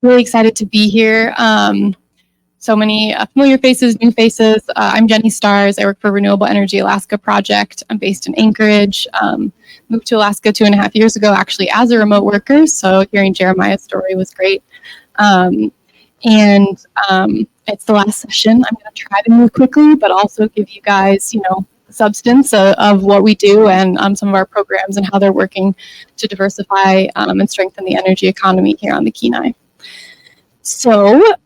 Really excited to be here. So many familiar faces, new faces. I'm Jenny Stars. I work for Renewable Energy Alaska Project. I'm based in Anchorage. Moved to Alaska 2.5 years ago, actually as a remote worker. So hearing Jeremiah's story was great. It's the last session. I'm going to try to move quickly, but also give you guys, substance of what we do and some of our programs and how they're working to diversify and strengthen the energy economy here on the Kenai. So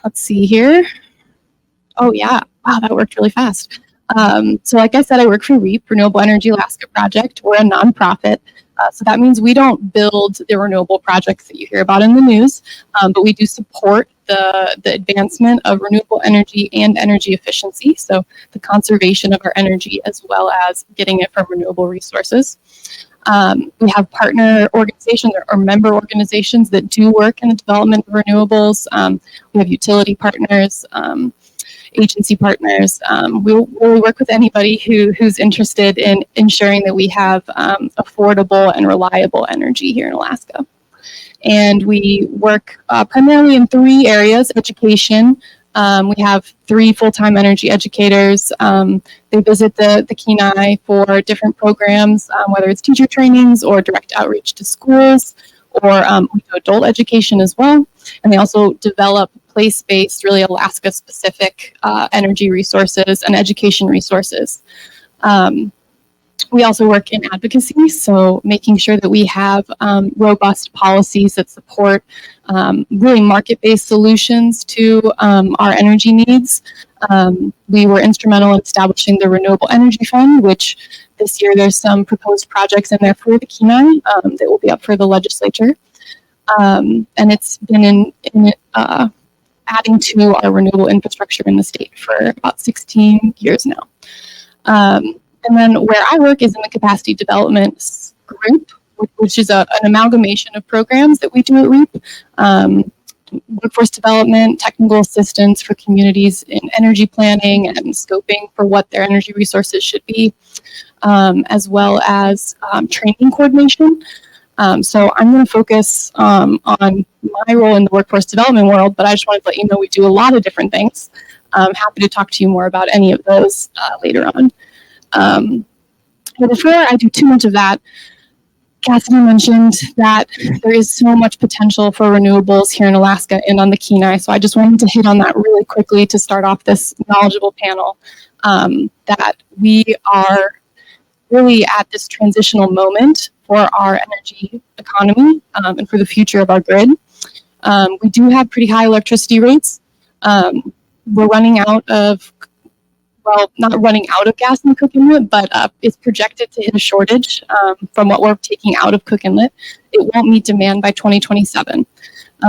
let's see here. Oh yeah, wow, that worked really fast. So like I said, I work for REAP, Renewable Energy Alaska Project. We're a nonprofit. So that means we don't build the renewable projects that you hear about in the news, but we do support the advancement of renewable energy and energy efficiency. So the conservation of our energy as well as getting it from renewable resources. We have partner organizations or member organizations that do work in the development of renewables. We have utility partners, agency partners. We'll work with anybody who's interested in ensuring that we have affordable and reliable energy here in Alaska. And we work primarily in 3 areas: education. We have 3 full-time energy educators. They visit the Kenai for different programs, whether it's teacher trainings or direct outreach to schools, or we do adult education as well. And they also develop place-based, really Alaska-specific energy resources and education resources. We also work in advocacy, so making sure that we have robust policies that support really market-based solutions to our energy needs. We were instrumental in establishing the Renewable Energy Fund, which this year there's some proposed projects in there for the Kenai that will be up for the legislature. And it's been adding to our renewable infrastructure in the state for about 16 years now. And then where I work is in the capacity development group, which is an amalgamation of programs that we do at REAP. Workforce development, technical assistance for communities in energy planning and scoping for what their energy resources should be, as well as training coordination. So I'm going to focus on my role in the workforce development world, but I just wanted to let you know we do a lot of different things. I'm happy to talk to you more about any of those later on. But before I do too much of that, Cassidy mentioned that there is so much potential for renewables here in Alaska and on the Kenai, so I just wanted to hit on that really quickly to start off this knowledgeable panel, that we are really at this transitional moment for our energy economy and for the future of our grid. We do have pretty high electricity rates. We're running out of not running out of gas in Cook Inlet, but it's projected to hit a shortage from what we're taking out of Cook Inlet. It won't meet demand by 2027.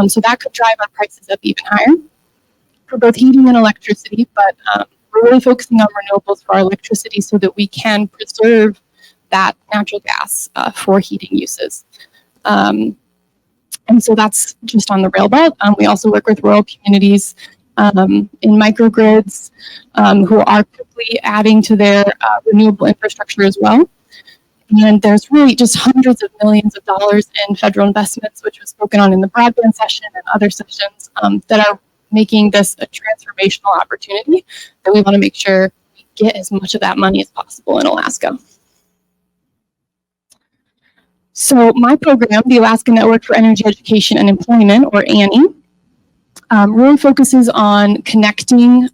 So that could drive our prices up even higher for both heating and electricity, but we're really focusing on renewables for our electricity so that we can preserve that natural gas for heating uses. And so that's just on the rail belt. We also work with rural communities in microgrids who are quickly adding to their renewable infrastructure as well. And there's really just hundreds of millions of dollars in federal investments, which was spoken on in the broadband session and other sessions, that are making this a transformational opportunity that we want to make sure we get as much of that money as possible in Alaska. So my program, the Alaska Network for Energy Education and Employment, or ANE, really focuses on connecting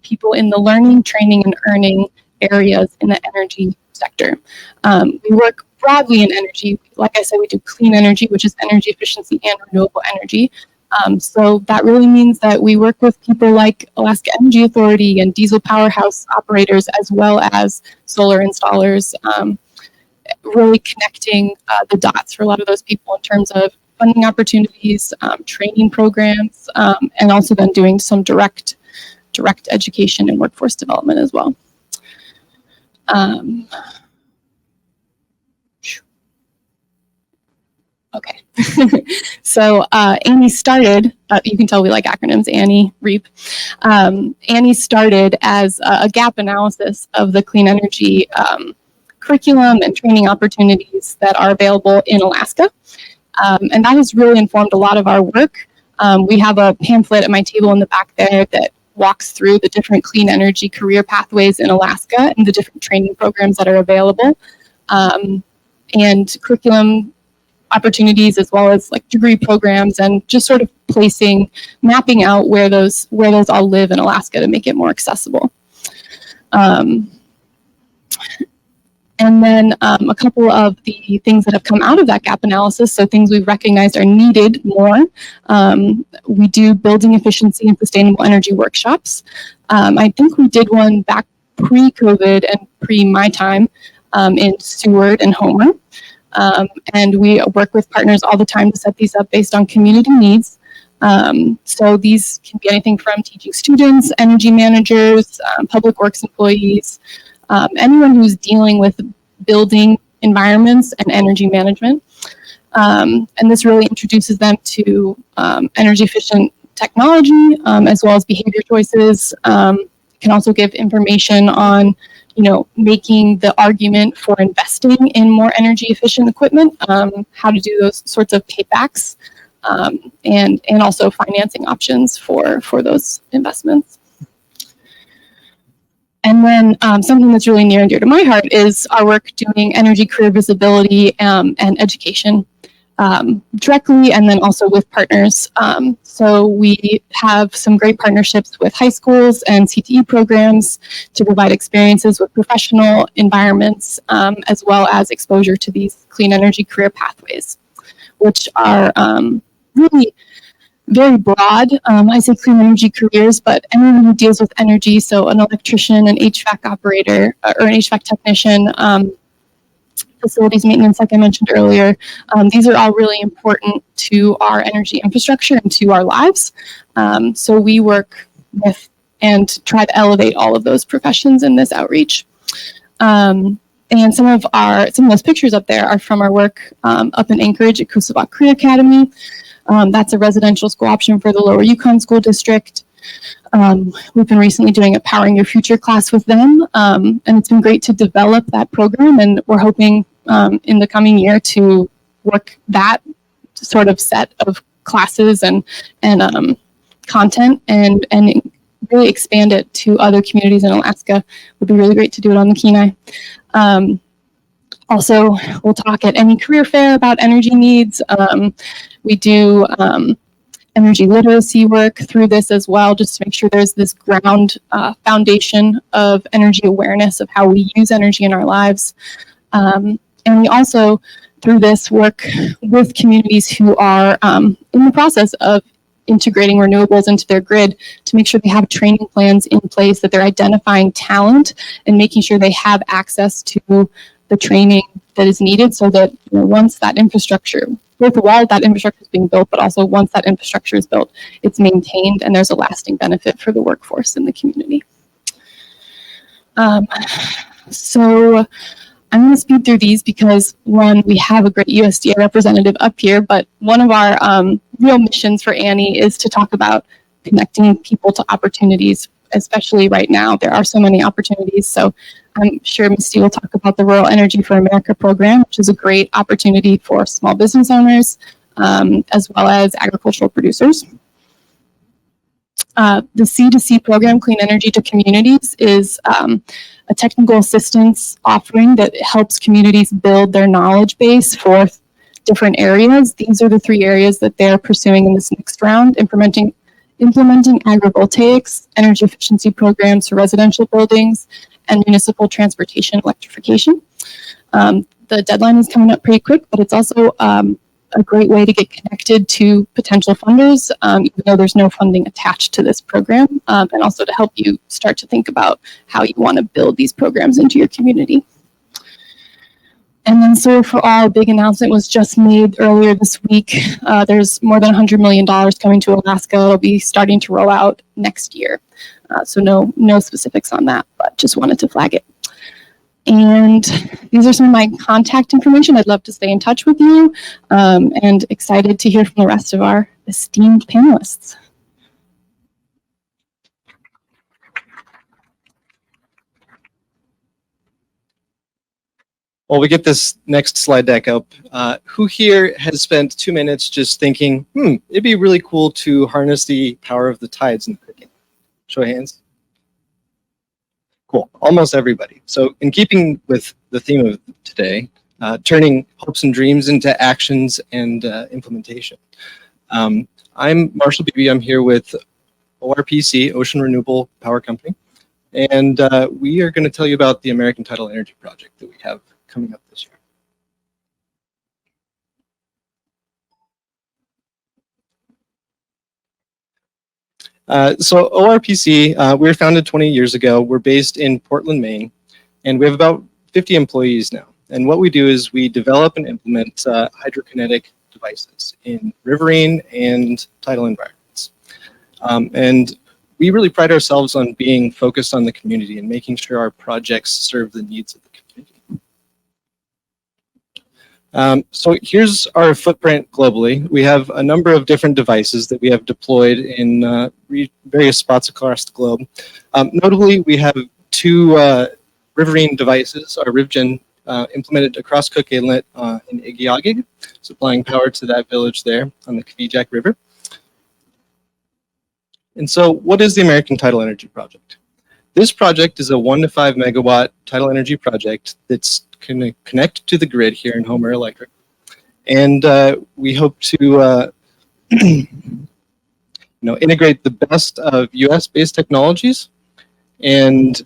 people in the learning, training, and earning areas in the energy sector. We work broadly in energy. Like I said, we do clean energy, which is energy efficiency and renewable energy. So that really means that we work with people like Alaska Energy Authority and diesel powerhouse operators, as well as solar installers, really connecting the dots for a lot of those people in terms of funding opportunities, training programs, and also then doing some direct education and workforce development as well. Okay, so ANE started, you can tell we like acronyms, ANE, REAP. ANE started as a gap analysis of the clean energy curriculum and training opportunities that are available in Alaska. And that has really informed a lot of our work. We have a pamphlet at my table in the back there that walks through the different clean energy career pathways in Alaska and the different training programs that are available, and curriculum opportunities, as well as like degree programs, and just sort of mapping out where those all live in Alaska to make it more accessible. And then a couple of the things that have come out of that gap analysis, so things we've recognized are needed more. We do building efficiency and sustainable energy workshops. I think we did one back pre-COVID and pre-my time in Seward and Homer. And we work with partners all the time to set these up based on community needs. So these can be anything from teaching students, energy managers, public works employees, anyone who's dealing with building environments and energy management. And this really introduces them to energy efficient technology, as well as behavior choices. Can also give information on, making the argument for investing in more energy efficient equipment, how to do those sorts of paybacks, and also financing options for those investments. And then something that's really near and dear to my heart is our work doing energy career visibility and education directly, and then also with partners. So we have some great partnerships with high schools and CTE programs to provide experiences with professional environments, as well as exposure to these clean energy career pathways, which are really very broad. I say clean energy careers, but anyone who deals with energy, so an electrician, an HVAC operator, or an HVAC technician, facilities maintenance, like I mentioned earlier, these are all really important to our energy infrastructure and to our lives. So we work with and try to elevate all of those professions in this outreach. And some of those pictures up there are from our work up in Anchorage at Kusavak Career Academy. That's a residential school option for the Lower Yukon School District. We've been recently doing a Powering Your Future class with them, and it's been great to develop that program, and we're hoping in the coming year to work that sort of set of classes and content and really expand it to other communities in Alaska. It would be really great to do it on the Kenai. Also, we'll talk at any career fair about energy needs. We do energy literacy work through this as well, just to make sure there's this ground foundation of energy awareness of how we use energy in our lives. And we also, through this, work with communities who are in the process of integrating renewables into their grid to make sure they have training plans in place, that they're identifying talent and making sure they have access to the training that is needed, so that once that infrastructure, both while that infrastructure is being built, but also once that infrastructure is built, it's maintained and there's a lasting benefit for the workforce in the community. So I'm going to speed through these because, one, we have a great USDA representative up here, but one of our real missions for Annie is to talk about connecting people to opportunities, especially right now. There are so many opportunities. So I'm sure Misty will talk about the Rural Energy for America program, which is a great opportunity for small business owners, as well as agricultural producers. The C2C program, Clean Energy to Communities, is a technical assistance offering that helps communities build their knowledge base for different areas. These are the 3 areas that they're pursuing in this next round: implementing agrivoltaics, energy efficiency programs for residential buildings, and municipal transportation electrification. The deadline is coming up pretty quick, but it's also a great way to get connected to potential funders, even though there's no funding attached to this program, and also to help you start to think about how you want to build these programs into your community. And then Solar for All, a big announcement was just made earlier this week. There's more than $100 million coming to Alaska. It'll be starting to roll out next year. So no specifics on that, but just wanted to flag it. And these are some of my contact information. I'd love to stay in touch with you, and excited to hear from the rest of our esteemed panelists. While we get this next slide deck up, who here has spent 2 minutes just thinking, it'd be really cool to harness the power of the tides in the cooking? Show of hands. Cool, almost everybody. So in keeping with the theme of today, turning hopes and dreams into actions and implementation. I'm Marshall Beebe. I'm here with ORPC, Ocean Renewable Power Company, and we are going to tell you about the American Tidal Energy Project that we have coming up this year. So ORPC, we were founded 20 years ago. We're based in Portland, Maine, and we have about 50 employees now. And what we do is we develop and implement hydrokinetic devices in riverine and tidal environments. And we really pride ourselves on being focused on the community and making sure our projects serve the needs of the community. So here's our footprint globally. We have a number of different devices that we have deployed in various spots across the globe. Notably, we have 2 riverine devices, our RivGen, implemented across Cook Inlet in Igiagig, supplying power to that village there on the Kvichak River. And so what is the American Tidal Energy Project? This project is a 1 to 5 megawatt tidal energy project that's going to connect to the grid here in Homer Electric. And we hope to integrate the best of US-based technologies and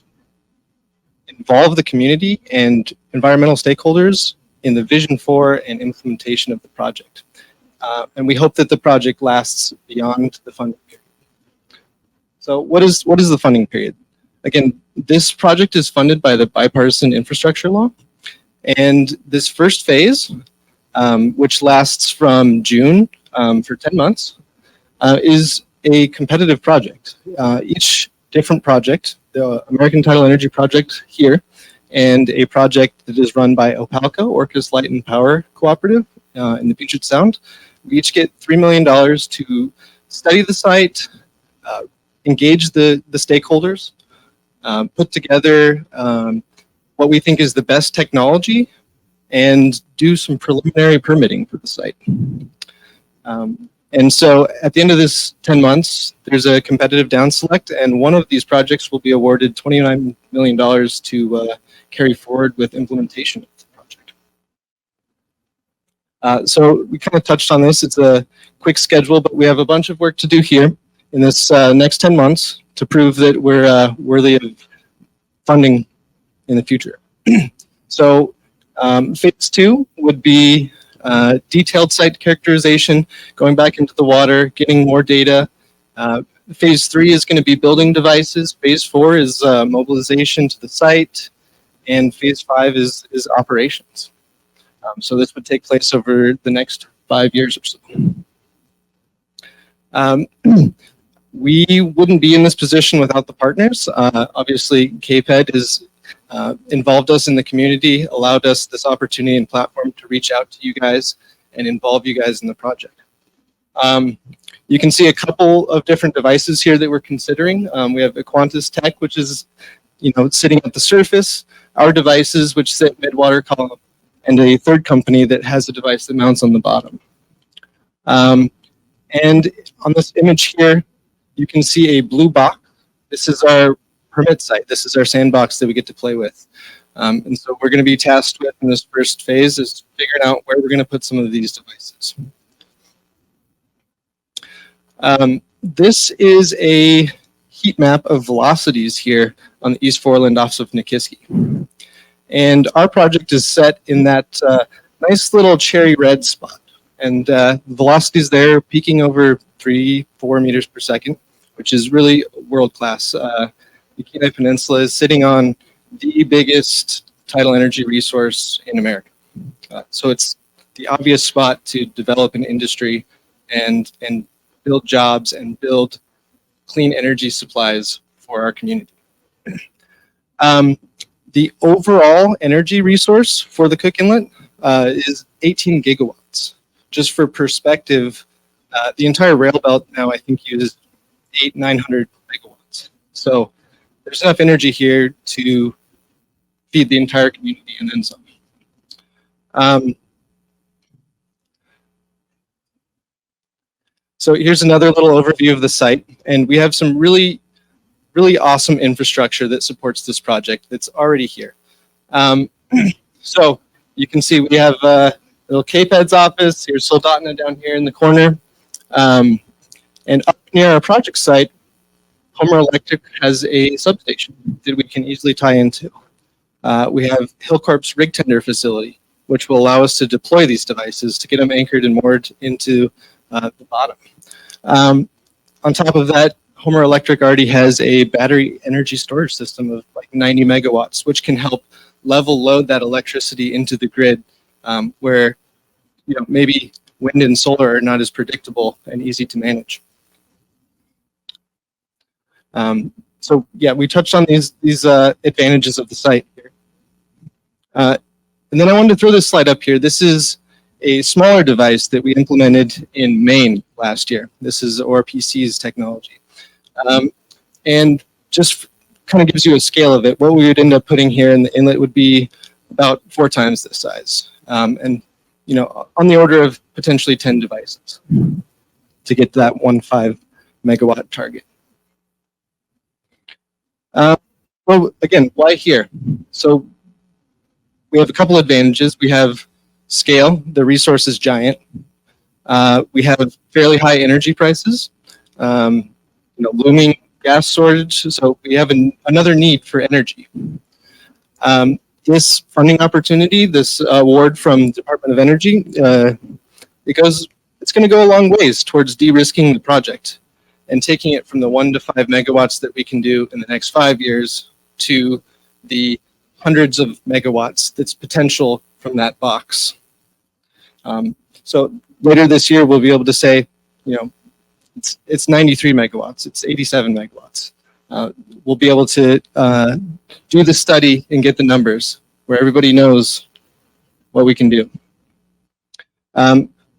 involve the community and environmental stakeholders in the vision for and implementation of the project. And we hope that the project lasts beyond the funding period. So what is the funding period? Again, this project is funded by the Bipartisan Infrastructure Law. And this first phase, which lasts from June for 10 months, is a competitive project. Each different project, the American Tidal Energy Project here, and a project that is run by OPALCO, Orcas Light and Power Cooperative in the Puget Sound, we each get $3 million to study the site, engage the stakeholders, put together what we think is the best technology, and do some preliminary permitting for the site. And so at the end of this 10 months, there's a competitive down select, and one of these projects will be awarded $29 million to carry forward with implementation of the project. So we kind of touched on this. It's a quick schedule, but we have a bunch of work to do here in this next 10 months to prove that we're worthy of funding in the future. So phase 2 would be detailed site characterization, going back into the water, getting more data. Phase 3 is going to be building devices. Phase 4 is mobilization to the site, and phase 5 is operations. So this would take place over the next 5 years or so. We wouldn't be in this position without the partners. Obviously, KPED has involved us in the community, allowed us this opportunity and platform to reach out to you guys and involve you guys in the project. You can see a couple of different devices here that we're considering. We have Aquantis Tech, which is sitting at the surface, our devices, which sit mid-water column, and a third company that has a device that mounts on the bottom. And on this image here, you can see a blue box. This is our permit site. This is our sandbox that we get to play with. And so we're going to be tasked with in this first phase is figuring out where we're going to put some of these devices. This is a heat map of velocities here on the East Foreland off of Nikiski. And our project is set in that nice little cherry red spot. And velocities there peaking over 3-4 meters per second, which is really world-class. The Kenai Peninsula is sitting on the biggest tidal energy resource in America. So it's the obvious spot to develop an industry and build jobs and build clean energy supplies for our community. The overall energy resource for the Cook Inlet is 18 gigawatts. Just for perspective, the entire rail belt now I think uses 900 megawatts. So there's enough energy here to feed the entire community and then some. So here's another little overview of the site, and we have some really awesome infrastructure that supports this project that's already here. So you can see we have a little KPED's office. Here's Soldotna down here in the corner. And up near our project site, Homer Electric has a substation that we can easily tie into. We have Hillcorp's rig tender facility, which will allow us to deploy these devices to get them anchored and moored into the bottom. On top of that, Homer Electric already has a battery energy storage system of like 90 megawatts, which can help level load that electricity into the grid, where maybe wind and solar are not as predictable and easy to manage. So yeah, we touched on these advantages of the site here. And then I wanted to throw this slide up here. This is a smaller device that we implemented in Maine last year. This is ORPC's technology. And just kind of gives you a scale of it. What we would end up putting here in the inlet would be about 4 times this size. And on the order of potentially 10 devices to get to that 1.5 megawatt target. Well, again, why here? So we have a couple advantages. We have scale. The resource is giant. We have fairly high energy prices. Looming gas shortage. So we have another need for energy. This funding opportunity, this award from Department of Energy, it's going to go a long ways towards de-risking the project and taking it from the 1 to 5 megawatts that we can do in the next 5 years to the hundreds of megawatts that's potential from that box. So later this year, we'll be able to say, it's 93 megawatts, it's 87 megawatts. We'll be able to do the study and get the numbers where everybody knows what we can do.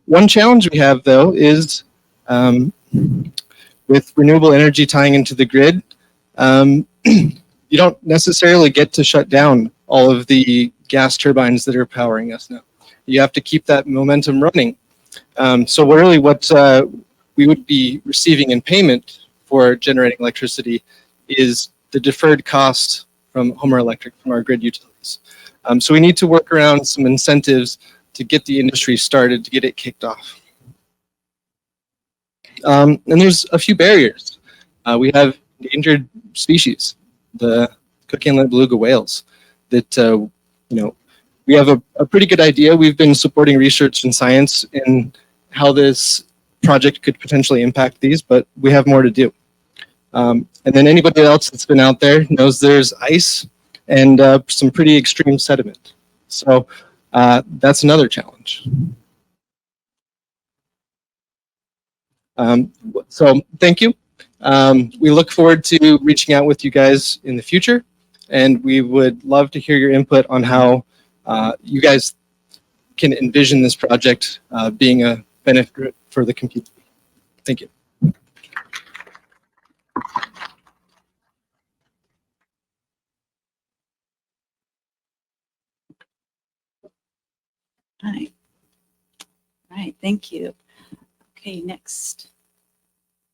One challenge we have, though, is with renewable energy tying into the grid, you don't necessarily get to shut down all of the gas turbines that are powering us now. You have to keep that momentum running. So really what we would be receiving in payment for generating electricity is the deferred cost from Homer Electric, from our grid utilities. So we need to work around some incentives to get the industry started, to get it kicked off. And there's a few barriers. We have endangered species, the Cook Inlet beluga whales, that we have a pretty good idea. We've been supporting research and science in how this project could potentially impact these, but we have more to do. And then anybody else that's been out there knows there's ice and some pretty extreme sediment. So that's another challenge. So thank you. We look forward to reaching out with you guys in the future, and we would love to hear your input on how you guys can envision this project being a benefit for the community. Thank you. All right, thank you. Okay, next.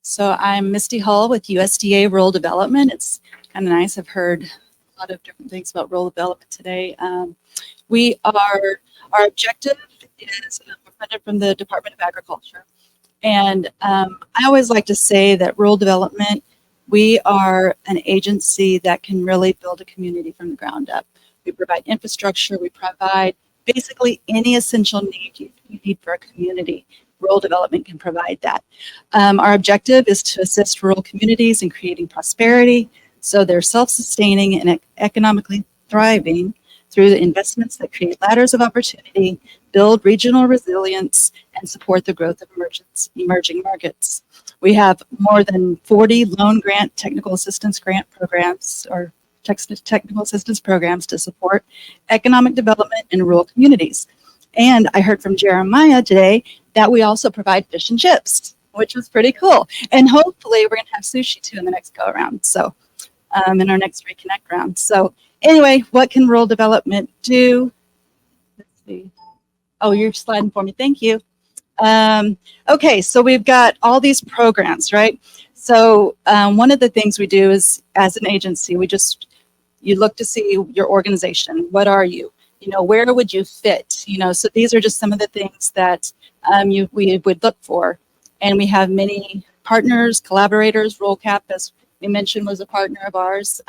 So I'm Misty Hall with USDA Rural Development. It's kind of nice. I've heard a lot of different things about rural development today. Our objective is we're funded from the Department of Agriculture. And I always like to say that rural development, we are an agency that can really build a community from the ground up. We provide infrastructure, we provide basically any essential need you need for a community. Rural development can provide that. Our objective is to assist rural communities in creating prosperity so they're self-sustaining and economically thriving through the investments that create ladders of opportunity, build regional resilience, and support the growth of emerging markets. We have more than 40 loan grant technical assistance grant programs or technical assistance programs to support economic development in rural communities. And I heard from Jeremiah today that we also provide fish and chips, which was pretty cool. And hopefully we're gonna have sushi too in the next go around. So in our next Reconnect round. So anyway, what can rural development do? Let's see. Oh, you're sliding for me. Thank you. Okay, so we've got all these programs, right? So one of the things we do is, as an agency, you look to see your organization. What are you? You know, where would you fit? You know, so these are just some of the things that we would look for. And we have many partners, collaborators. RollCap, as we mentioned, was a partner of ours.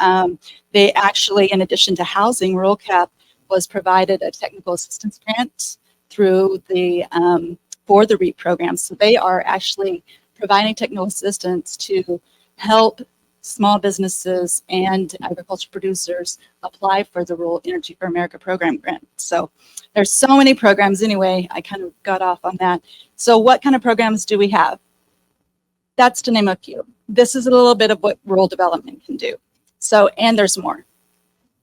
They actually, in addition to housing, RollCap was provided a technical assistance grant through the for the REAP program. So they are actually providing technical assistance to help small businesses and agriculture producers apply for the Rural Energy for America program grant. So there's so many programs anyway. I kind of got off on that. So what kind of programs do we have? That's to name a few. This is a little bit of what rural development can do. So, and there's more.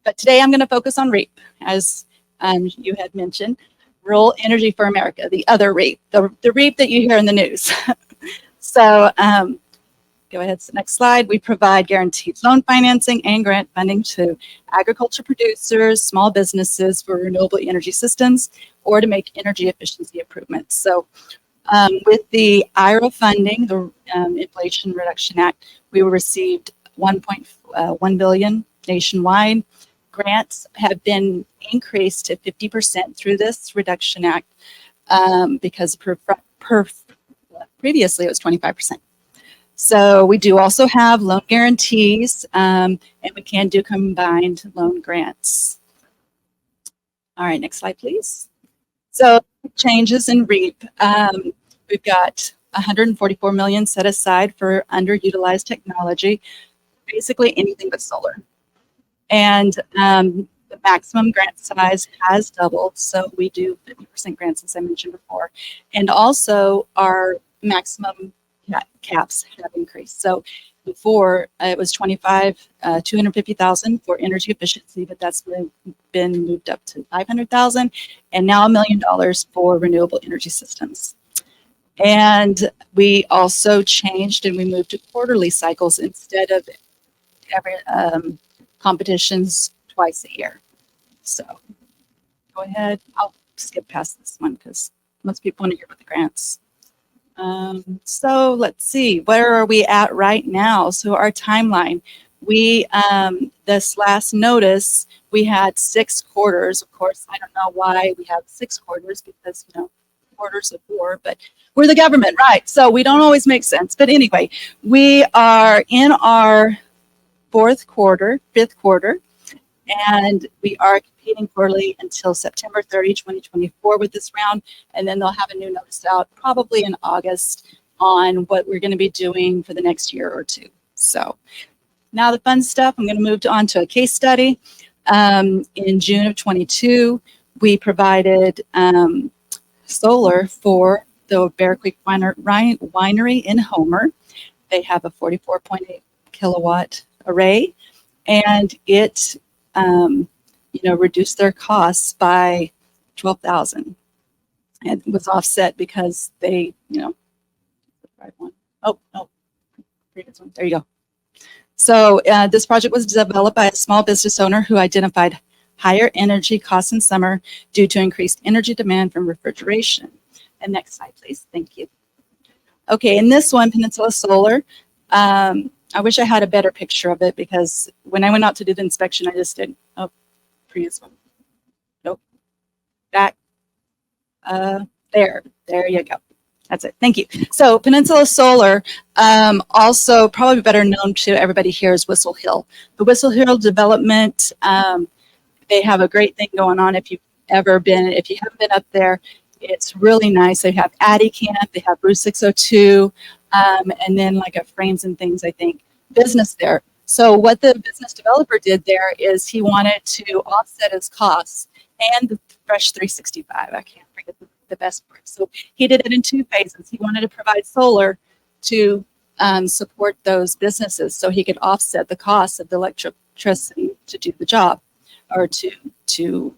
But today I'm going to focus on REAP, as you had mentioned. Rural Energy for America, the other REAP, the REAP that you hear in the news. So go ahead to the next slide. We provide guaranteed loan financing and grant funding to agriculture producers, small businesses for renewable energy systems, or to make energy efficiency improvements. So with the IRA funding, the Inflation Reduction Act, we received $1.1 billion nationwide. Grants have been increased to 50% through this Reduction Act because previously it was 25%. So we do also have loan guarantees and we can do combined loan grants. All right, next slide, please. So changes in REAP. We've got 144 million set aside for underutilized technology, basically anything but solar. And the maximum grant size has doubled, so we do 50% grants, as I mentioned before. And also our maximum caps have increased. So before it was 250,000 for energy efficiency, but that's been moved up to 500,000, and now $1 million for renewable energy systems. And we also changed and we moved to quarterly cycles instead of every competitions twice a year. So go ahead. I'll skip past this one because most people want to hear about the grants. So let's see, where are we at right now? So our timeline, we, this last notice, we had 6 quarters. Of course, I don't know why we have 6 quarters because, you know, quarters of 4, but we're the government, right? So we don't always make sense. But anyway, we are in our 5th quarter, and we are competing quarterly until September 30, 2024 with this round. And then they'll have a new notice out probably in August on what we're going to be doing for the next year or 2. So now the fun stuff, I'm going to move on to a case study. In June of 22, we provided solar for the Bear Creek Winery in Homer. They have a 44.8 kilowatt array, and it reduced their costs by $12,000. And it was offset because they, the right one. Oh, no, previous one. There you go. So this project was developed by a small business owner who identified higher energy costs in summer due to increased energy demand from refrigeration. And next slide, please. Thank you. Okay, in this one, Peninsula Solar, I wish I had a better picture of it because when I went out to do the inspection, I just did, oh, previous one. Nope. Back. There you go. That's it. Thank you. So Peninsula Solar, also probably better known to everybody here is Whistle Hill. The Whistle Hill development, they have a great thing going on. If you haven't been up there, it's really nice. They have Addy Camp, they have Brew 602, and then like a Frames and Things, I think, business there. So what the business developer did there is he wanted to offset his costs and the Fresh 365. I can't forget the best part. So he did it in 2 phases. He wanted to provide solar to support those businesses so he could offset the cost of the electricity to do the job or to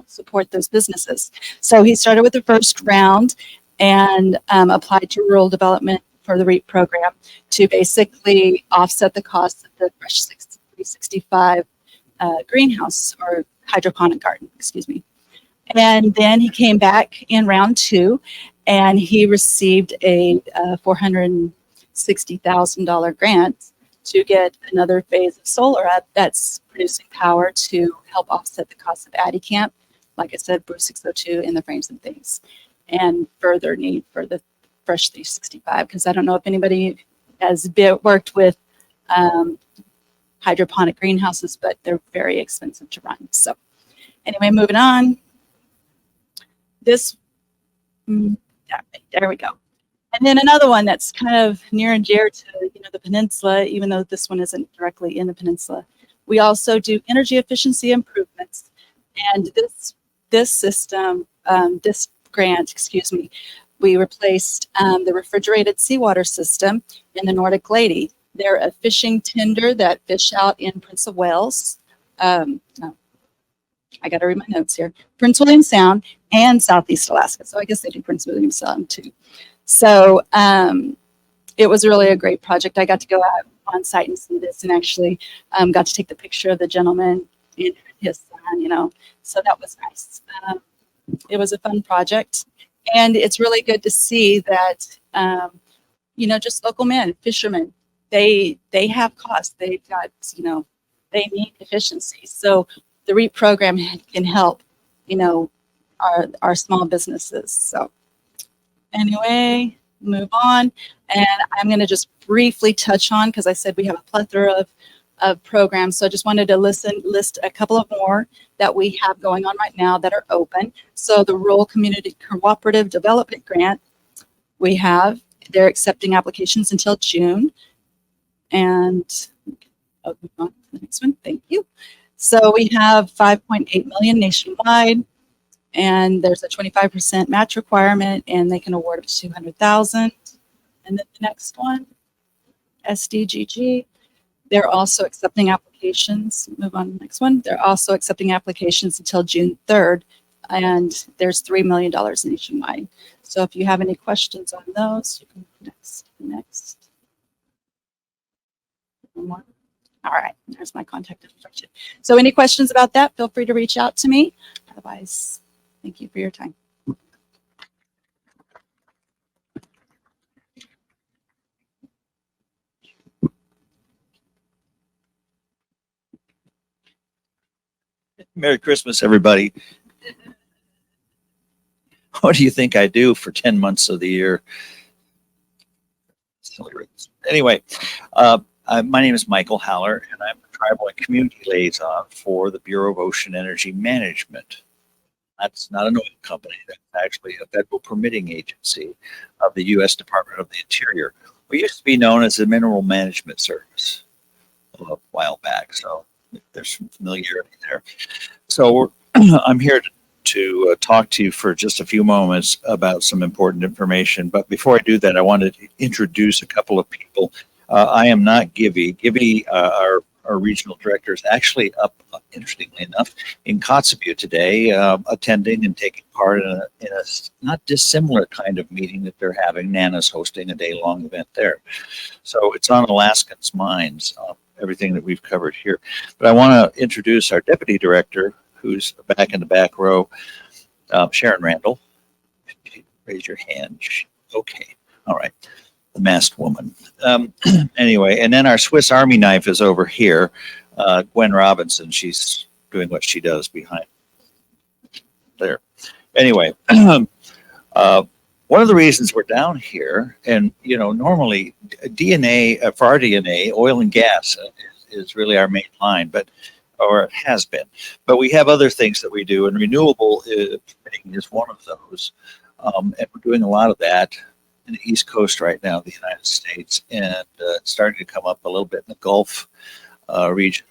support those businesses. So he started with the first round and applied to rural development for the REAP program to basically offset the cost of the Fresh 365 greenhouse or hydroponic garden, excuse me. And then he came back in round 2, and he received a $460,000 grant to get another phase of solar up that's producing power to help offset the cost of Addy Camp, like I said, Brew 602 and the frames and things, and further need for the Fresh 365, because I don't know if anybody has worked with hydroponic greenhouses, but they're very expensive to run. So anyway, moving on. This, there we go. And then another one that's kind of near and dear to the peninsula, even though this one isn't directly in the peninsula. We also do energy efficiency improvements, and this system, this grant, excuse me, we replaced the refrigerated seawater system in the Nordic Lady. They're a fishing tender that fish out in Prince of Wales. No, I got to read my notes here. Prince William Sound and Southeast Alaska. So I guess they do Prince William Sound too. So it was really a great project. I got to go out on site and see this, and actually got to take the picture of the gentleman and his son, so that was nice. It was a fun project, and it's really good to see that, just local men, fishermen, they have costs. They've got, they need efficiency. So the REAP program can help, our small businesses. So anyway, move on. And I'm going to just briefly touch on, because I said we have a plethora of programs. So I just wanted to list a couple of more that we have going on right now that are open. So the Rural Community Cooperative Development Grant, they're accepting applications until June. And move on to the next one. Thank you. So we have 5.8 million nationwide, and there's a 25% match requirement, and they can award up to 200,000. And then the next one, SDGG, they're also accepting applications. Move on to the next one. They're also accepting applications until June 3rd, and there's $3 million nationwide. So if you have any questions on those, you can next. One more. All right, there's my contact information. So any questions about that, feel free to reach out to me. Otherwise, thank you for your time. Merry Christmas, everybody. What do you think I do for 10 months of the year? Silly reasons. Anyway, my name is Michael Haller, and I'm the Tribal and Community Liaison for the Bureau of Ocean Energy Management. That's not an oil company. That's actually a federal permitting agency of the U.S. Department of the Interior. We used to be known as the Mineral Management Service a while back, so there's some familiarity there. So I'm here to talk to you for just a few moments about some important information. But before I do that, I wanted to introduce a couple of people. I am not Gibby. Gibby, our regional director, is actually up, interestingly enough, in Kotzebue today, attending and taking part in a not dissimilar kind of meeting that they're having. NANA's hosting a day-long event there. So it's on Alaskans' minds, everything that we've covered here. But I want to introduce our deputy director, who's back in the back row, Sharon Randall. Raise your hand. Okay. All right. The masked woman. Anyway, and then our Swiss Army knife is over here, Gwen Robinson. She's doing what she does behind there. Anyway, one of the reasons we're down here, and normally DNA, for our DNA, oil and gas is really our main line, or it has been. But we have other things that we do, and renewable is one of those. And we're doing a lot of that in the East Coast right now, the United States, and it's starting to come up a little bit in the Gulf region,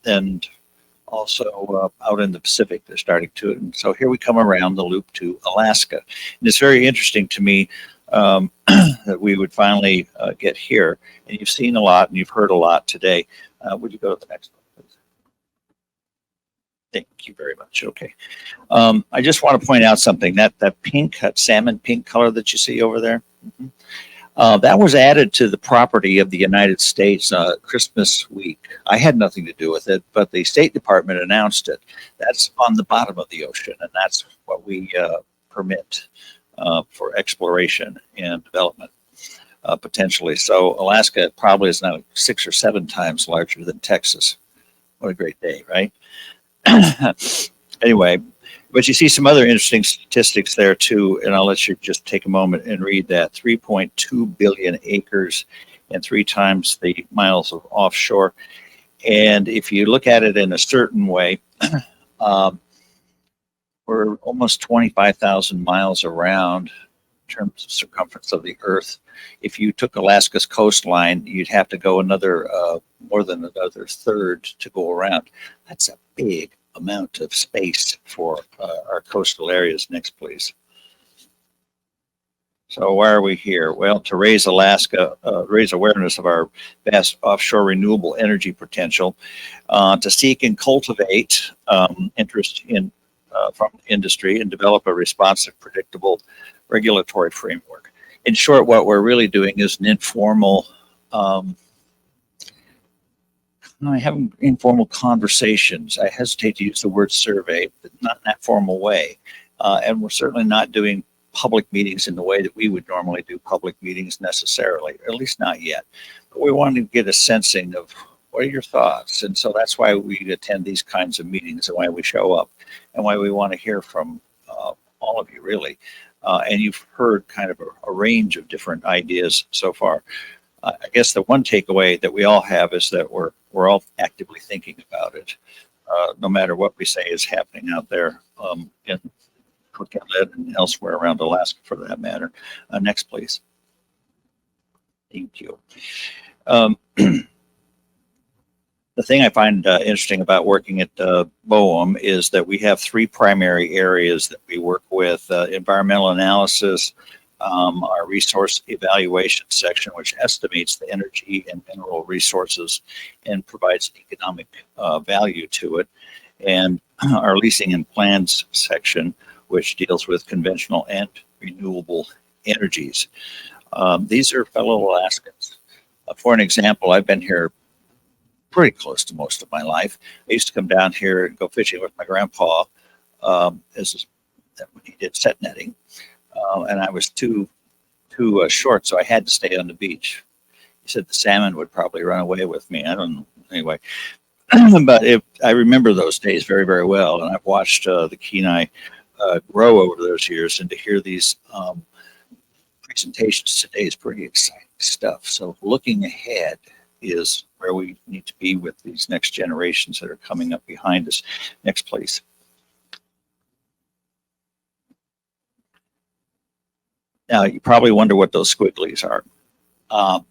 and also out in the Pacific, they're starting to. And so here we come around the loop to Alaska. And it's very interesting to me that we would finally get here. And you've seen a lot and you've heard a lot today. Would you go to the next one, please? Thank you very much. Okay. I just want to point out something. That pink, that salmon pink color that you see over there, That was added to the property of the United States Christmas week. I had nothing to do with it, but the State Department announced it. That's on the bottom of the ocean, and that's what we permit for exploration and development, potentially. So Alaska probably is now 6 or 7 times larger than Texas. What a great day, right? Anyway, but you see some other interesting statistics there too, and I'll let you just take a moment and read that. 3.2 billion acres and 3 times the miles of offshore. And if you look at it in a certain way, we're almost 25,000 miles around in terms of circumference of the Earth. If you took Alaska's coastline, you'd have to go another more than another third to go around. That's a big amount of space for our coastal areas. Next, please. So why are we here? Well, to raise raise awareness of our vast offshore renewable energy potential, to seek and cultivate interest in from industry and develop a responsive, predictable regulatory framework. In short, what we're really doing is an informal having informal conversations. I hesitate to use the word survey, but not in that formal way. And we're certainly not doing public meetings in the way that we would normally do public meetings necessarily, or at least not yet. But we want to get a sensing of what are your thoughts? And so that's why we attend these kinds of meetings and why we show up and why we want to hear from all of you, really. And you've heard kind of a range of different ideas so far. I guess the one takeaway that we all have is that we're all actively thinking about it, no matter what we say is happening out there in Cook Inlet and elsewhere around Alaska, for that matter. Next, please. Thank you. The thing I find interesting about working at BOEM is that we have 3 primary areas that we work with: environmental analysis, our resource evaluation section, which estimates the energy and mineral resources and provides economic value to it, and our leasing and plans section, which deals with conventional and renewable energies. These are fellow Alaskans. For an example, I've been here pretty close to most of my life. I used to come down here and go fishing with my grandpa when he did set netting. And I was too short, so I had to stay on the beach. He said the salmon would probably run away with me. I don't know. Anyway, but I remember those days very, very well. And I've watched the Kenai grow over those years. And to hear these presentations today is pretty exciting stuff. So looking ahead is where we need to be with these next generations that are coming up behind us. Next, please. Now, you probably wonder what those squigglies are.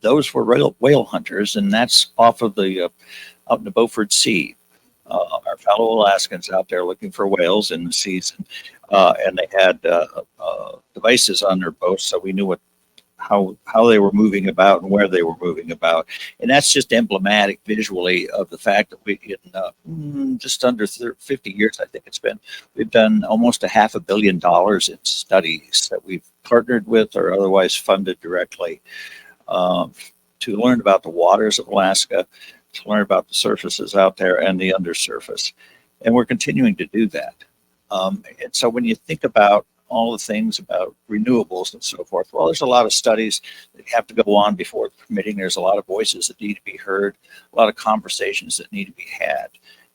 Those were whale hunters, and that's off of the out in the Beaufort Sea. Our fellow Alaskans out there looking for whales in the season, and they had devices on their boats, so we knew how they were moving about and where they were moving about. And that's just emblematic visually of the fact that we, in just under 50 years, I think it's been, we've done almost $500 million in studies that we've partnered with or otherwise funded directly to learn about the waters of Alaska, to learn about the surfaces out there and the undersurface. And we're continuing to do that. And so when you think about all the things about renewables and so forth, well, there's a lot of studies that have to go on before permitting. There's a lot of voices that need to be heard, a lot of conversations that need to be had,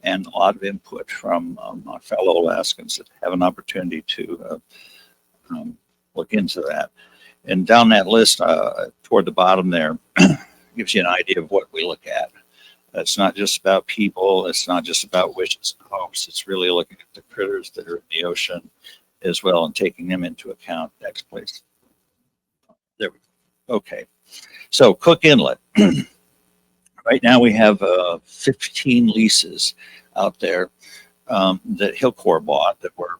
and a lot of input from our fellow Alaskans that have an opportunity to look into that. And down that list, toward the bottom there, gives you an idea of what we look at. It's not just about people. It's not just about wishes and hopes. It's really looking at the critters that are in the ocean as well and taking them into account. Next, please. There we go. Okay. So Cook Inlet. Right now we have 15 leases out there that Hillcore bought that were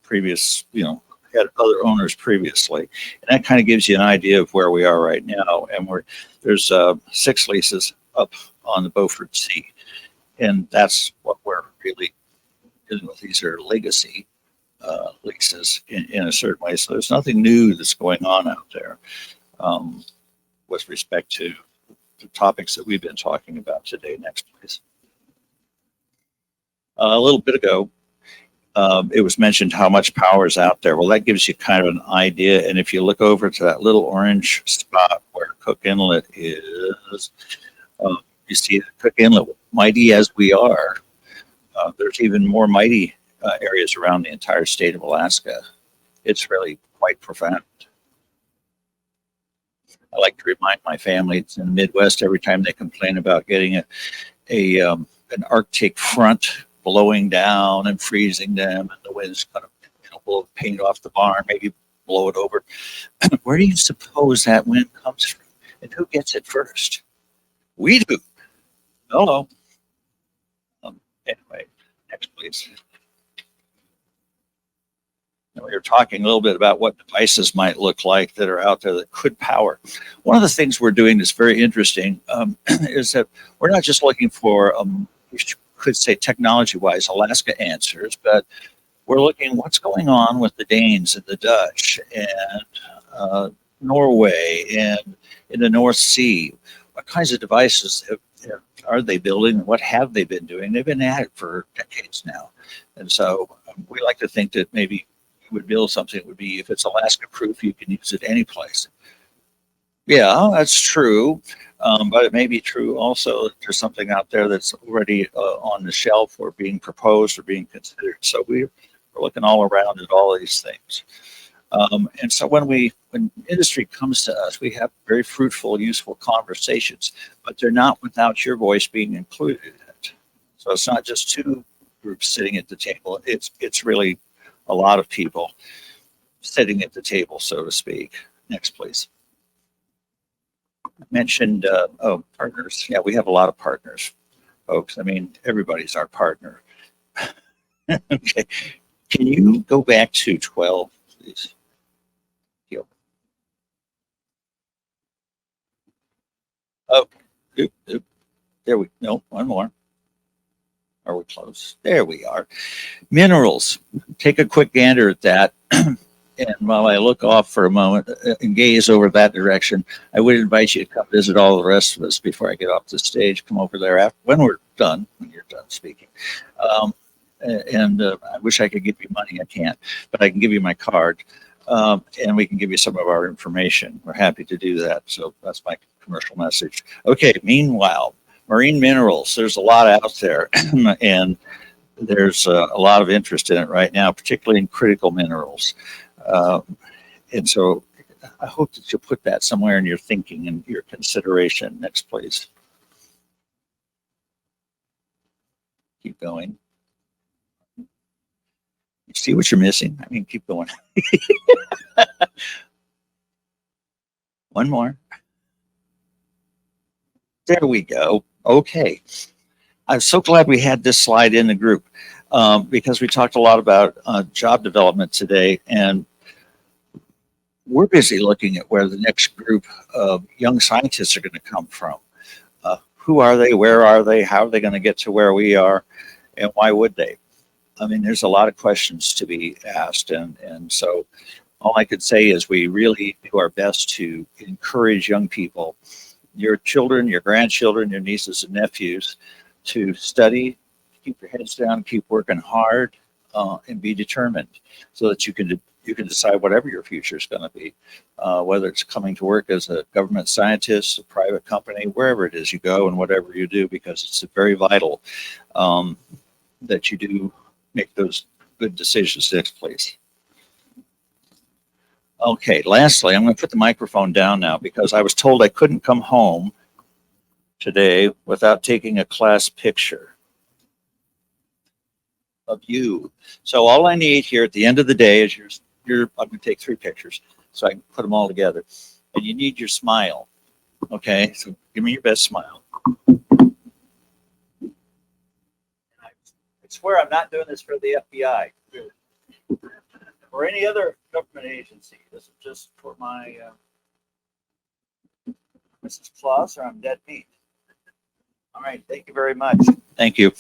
previous, had other owners previously. And that kind of gives you an idea of where we are right now. And there's 6 leases up on the Beaufort Sea. And that's what we're really dealing with. These are legacy leases in a certain way. So there's nothing new that's going on out there. with respect to the topics that we've been talking about today. Next, please. A little bit ago, it was mentioned how much power is out there. Well, that gives you kind of an idea. And if you look over to that little orange spot where Cook Inlet is, you see Cook Inlet, mighty as we are, there's even more mighty areas around the entire state of Alaska. It's really quite profound. I like to remind my family it's in the Midwest every time they complain about getting an Arctic front blowing down and freezing them, and the wind's kind of blow the paint off the barn, maybe blow it over. Where do you suppose that wind comes from? And who gets it first? We do. Hello. Anyway, next please. We were talking a little bit about what devices might look like that are out there that could power. One of the things we're doing that's very interesting is that we're not just looking for, you could say technology-wise, Alaska answers, but we're looking what's going on with the Danes and the Dutch and Norway and in the North Sea. What kinds of devices are they building? What have they been doing? They've been at it for decades now. And so we like to think that maybe you would build something that would be, if it's Alaska proof, you can use it any place. Yeah, that's true. But it may be true also that there's something out there that's already on the shelf or being proposed or being considered. So we're looking all around at all of these things. And so when industry comes to us, we have very fruitful, useful conversations, but they're not without your voice being included in it. So it's not just two groups sitting at the table. It's really a lot of people sitting at the table, so to speak. Next, please. I mentioned, partners. Yeah, we have a lot of partners, folks. I mean, everybody's our partner. Okay. Can you go back to 12, please? Oh, there we no, one more. Are we close? There we are. Minerals. Take a quick gander at that. And while I look off for a moment and gaze over that direction, I would invite you to come visit all the rest of us before I get off the stage. Come over there after when we're done, when you're done speaking. I wish I could give you money. I can't, but I can give you my card. And we can give you some of our information. We're happy to do that. So that's my commercial message. Okay, meanwhile, marine minerals, there's a lot out there and there's a lot of interest in it right now, particularly in critical minerals. And so I hope that you'll put that somewhere in your thinking and your consideration. Next, please. Keep going. You see what you're missing? I mean, keep going. One more. There we go. Okay. I'm so glad we had this slide in the group because we talked a lot about job development today, and we're busy looking at where the next group of young scientists are going to come from. Who are they? Where are they? How are they going to get to where we are? And why would they? I mean, there's a lot of questions to be asked. And so all I could say is we really do our best to encourage young people, your children, your grandchildren, your nieces and nephews, to study, keep your heads down, keep working hard, and be determined so that you can decide whatever your future is going to be, whether it's coming to work as a government scientist, a private company, wherever it is you go and whatever you do, because it's very vital that you do make those good decisions. Next, please. Okay, lastly, I'm going to put the microphone down now because I was told I couldn't come home today without taking a class picture of you. So all I need here at the end of the day is I'm going to take 3 pictures so I can put them all together. And you need your smile. Okay, so give me your best smile. I swear I'm not doing this for the FBI or any other government agency. This is just for my Mrs. Claus, or I'm dead meat. All right, thank you very much. Thank you.